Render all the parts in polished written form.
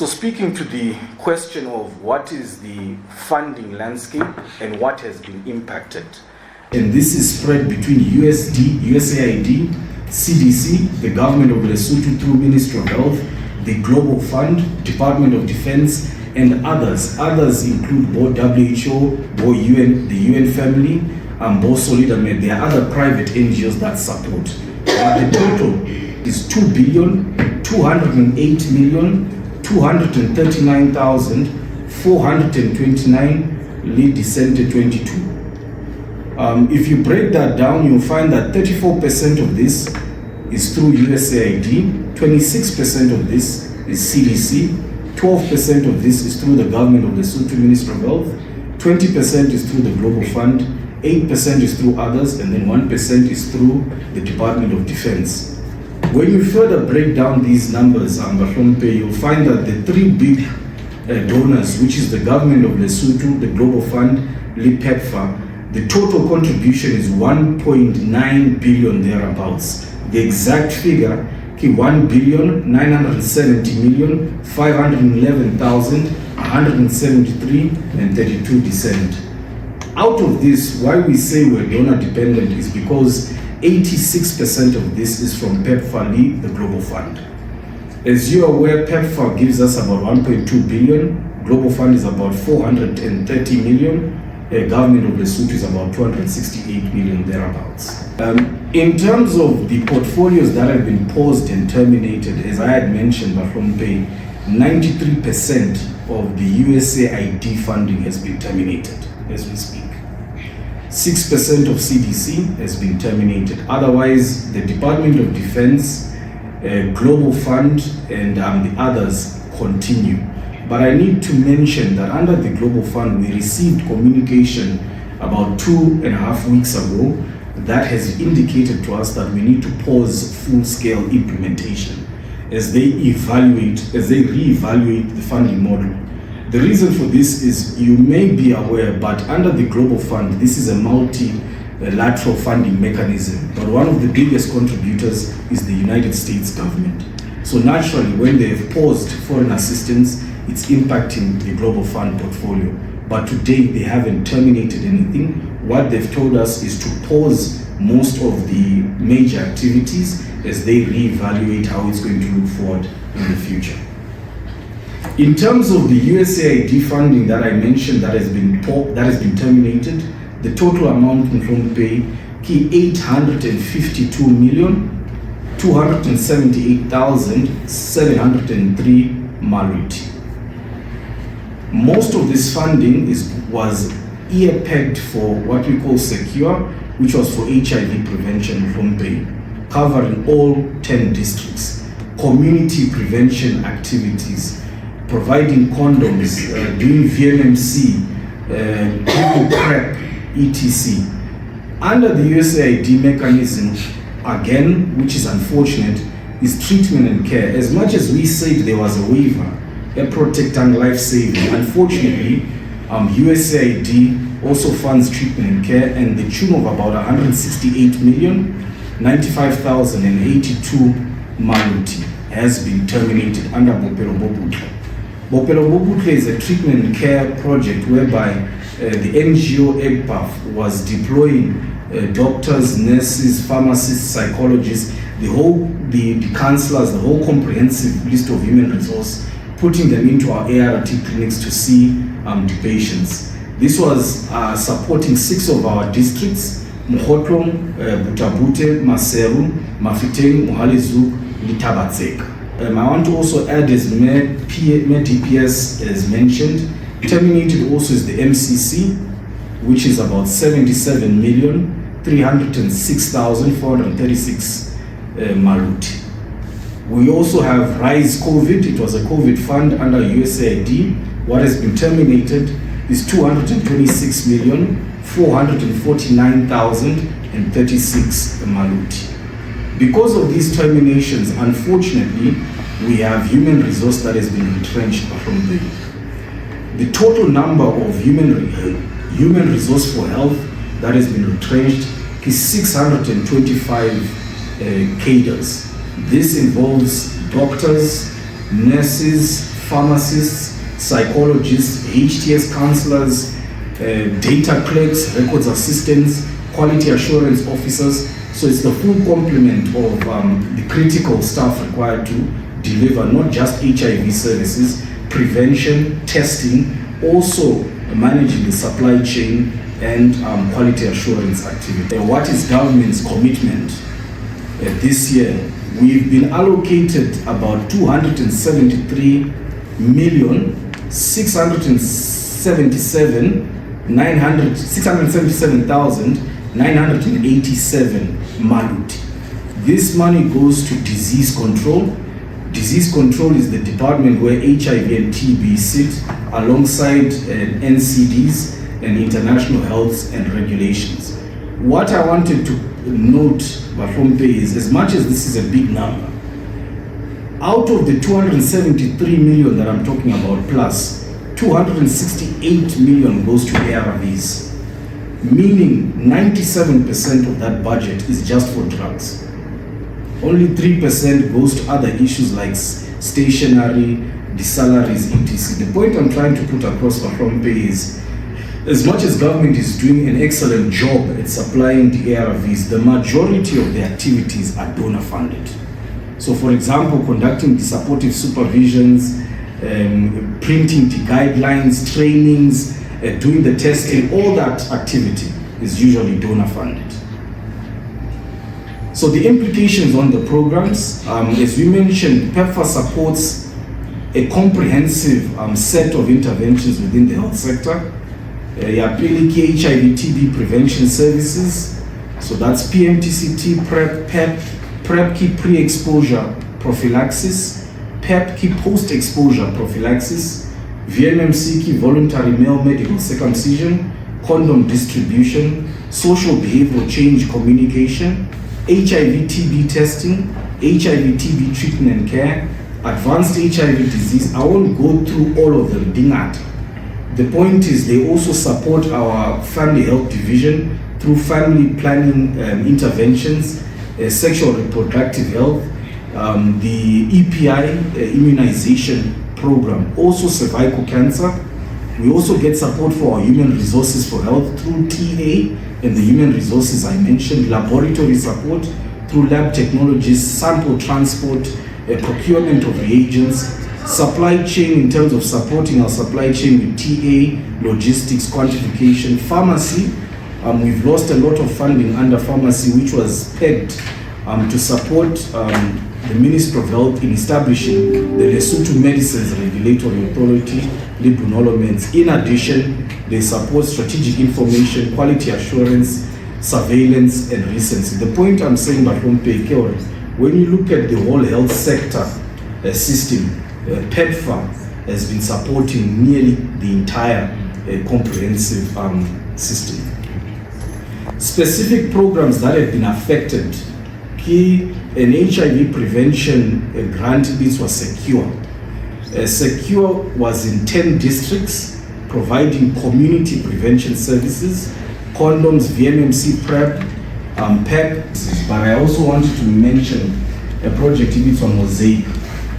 So speaking to the question of what is the funding landscape and what has been impacted. And this is spread between USAID, CDC, the government of Lesotho through Ministry of Health, the Global Fund, Department of Defense, and others. Others include both WHO, both UN, the UN family, and both Solidamed. There are other private NGOs that support. The total is 2,208,239,429 lead descended 22. If you break that down, you'll find that 34% of this is through USAID, 26% of this is CDC, 12% of this is through the government of the Lesotho Ministry of Health, 20% is through the Global Fund, 8% is through others, and then 1% is through the Department of Defense. When you further break down these numbers, you'll find that the three big donors, which is the government of Lesotho, the Global Fund, EGPAF, the total contribution is 1.9 billion thereabouts. The exact figure, 1,970,511,173 descent. Out of this, why we say we're donor dependent is because 86% of this is from PEPFAR, the Global Fund. As you're aware, PEPFAR gives us about 1.2 billion, Global Fund is about 430 million, government of Lesotho is about 268 million thereabouts. In terms of the portfolios that have been paused and terminated, as I had mentioned, 93% of the USAID funding has been terminated as we speak. 6% of CDC has been terminated. Otherwise, the Department of Defense, Global Fund, and the others continue. But I need to mention that under the Global Fund, we received communication about 2.5 weeks ago that has indicated to us that we need to pause full-scale implementation as they reevaluate the funding model. The reason for this is, you may be aware, but under the Global Fund, this is a multilateral funding mechanism. But one of the biggest contributors is the United States government. So naturally, when they have paused foreign assistance, it's impacting the Global Fund portfolio. But today, they haven't terminated anything. What they've told us is to pause most of the major activities as they reevaluate how it's going to look forward in the future. In terms of the USAID funding that I mentioned that has been terminated, the total amount from pay 852,278,703 maruti. Most of this funding was ear-pegged for what we call secure, which was for HIV prevention from pay, covering all 10 districts, community prevention activities, providing condoms, doing VMMC, people PrEP, etc. Under the USAID mechanism, again, which is unfortunate, is treatment and care. As much as we said there was a waiver, a protect and lifesaving, unfortunately, USAID also funds treatment and care, and the tune of about 168,095,082 maruti has been terminated under Bophelo Bo Botle. Bophelo Bo Botle is a treatment and care project whereby the NGO EGPAF was deploying doctors, nurses, pharmacists, psychologists, the counsellors, the whole comprehensive list of human resource, putting them into our ART clinics to see the patients. This was supporting 6 of our districts: Mokhotlong, Butabute, Maseru, Mafiteng, Mohalezu, Litabatseka. I want to also add, as DPS as mentioned, terminated also is the MCC, which is about 77,306,436 maruti. We also have RISE COVID. It was a COVID fund under USAID. What has been terminated is 226,449,036 maruti. Because of these terminations, unfortunately, we have human resource that has been retrenched from the total number of human resource for health that has been retrenched is 625 cadres. This involves doctors, nurses, pharmacists, psychologists, HTS counsellors, data clerks, records assistants, quality assurance officers. So it's the full complement of the critical staff required to deliver not just HIV services, prevention, testing, also managing the supply chain and quality assurance activity. What is government's commitment this year? We've been allocated about 677,987 maluti. This money goes to disease control. Disease control is the department where HIV and TB sit alongside NCDs and international health and regulations. What I wanted to note, Bafompe, is as much as this is a big number, out of the 273 million that I'm talking about plus, 268 million goes to ARVs, meaning 97% of that budget is just for drugs. Only 3% goes to other issues like stationery, the salaries, etc. The point I'm trying to put across Bafompe is, as much as government is doing an excellent job at supplying the ARVs, the majority of the activities are donor funded. So for example, conducting the supportive supervisions, printing the guidelines, trainings, doing the testing, all that activity is usually donor funded. So the implications on the programs, as we mentioned, PEPFAR supports a comprehensive set of interventions within the health sector. HIV TB prevention services, so that's PMTCT, PrEP, PrEP pre-exposure prophylaxis, PEP post-exposure prophylaxis, VMMC voluntary male medical circumcision, condom distribution, social behavioral change communication, HIV TB testing, HIV TB treatment and care, advanced HIV disease. I won't go through all of them, Dingata. The point is they also support our family health division through family planning interventions, sexual reproductive health, the EPI immunization program, also cervical cancer. We also get support for our human resources for health through TA and the human resources I mentioned, laboratory support through lab technologies, sample transport, procurement of reagents, supply chain in terms of supporting our supply chain with TA, logistics, quantification, pharmacy. We've lost a lot of funding under pharmacy, which was pegged to support the Ministry of Health in establishing the Lesotho Medicines Regulatory Authority, Libunoloments. In addition, they support strategic information, quality assurance, surveillance, and recency. The point I'm saying, Bafompe, when you look at the whole health sector system, PEPFAR has been supporting nearly the entire comprehensive system. Specific programs that have been affected, an HIV prevention grant, this was secure. Secure was in 10 districts, providing community prevention services, condoms, VMMC, PrEP, PEP. But I also wanted to mention a project in on Mosaic.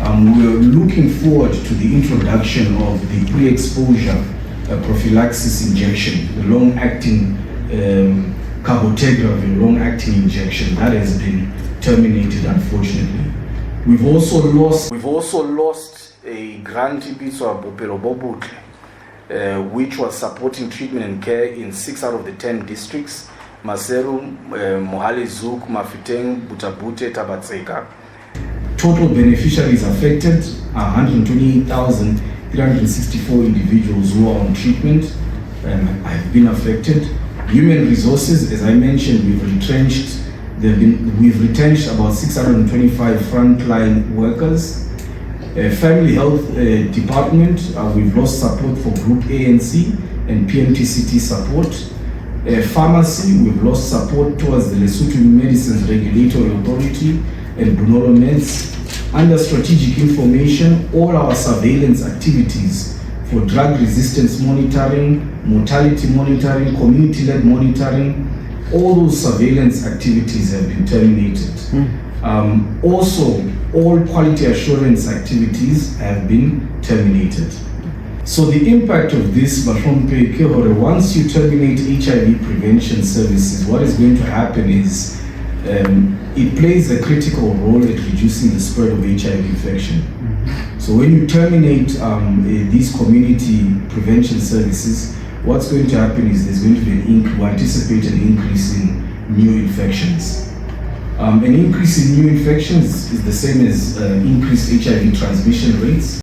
We're looking forward to the introduction of the pre-exposure prophylaxis injection, the long-acting cabotegravir long-acting injection that has been terminated, unfortunately. We've also lost a grant for Bophelo Bo Botle, which was supporting treatment and care in 6 out of the 10 districts: Maseru, Mohale Zuk, Mafiteng, Butabute, Tabatseka. Total beneficiaries affected are 128,364 individuals who are on treatment and have been affected. Human resources, as I mentioned, we've retrenched about 625 frontline workers. Family health department, we've lost support for Group ANC and PMTCT support. Pharmacy, we've lost support towards the Lesotho Medicines Regulatory Authority and Bunoloments. Under strategic information, all our surveillance activities for drug resistance monitoring, mortality monitoring, community-led monitoring, all those surveillance activities have been terminated. Also, all quality assurance activities have been terminated. So the impact of this, once you terminate HIV prevention services, what is going to happen is it plays a critical role at reducing the spread of HIV infection. So when you terminate these community prevention services, what's going to happen is there's going to be we anticipate an increase in new infections. An increase in new infections is the same as increased HIV transmission rates.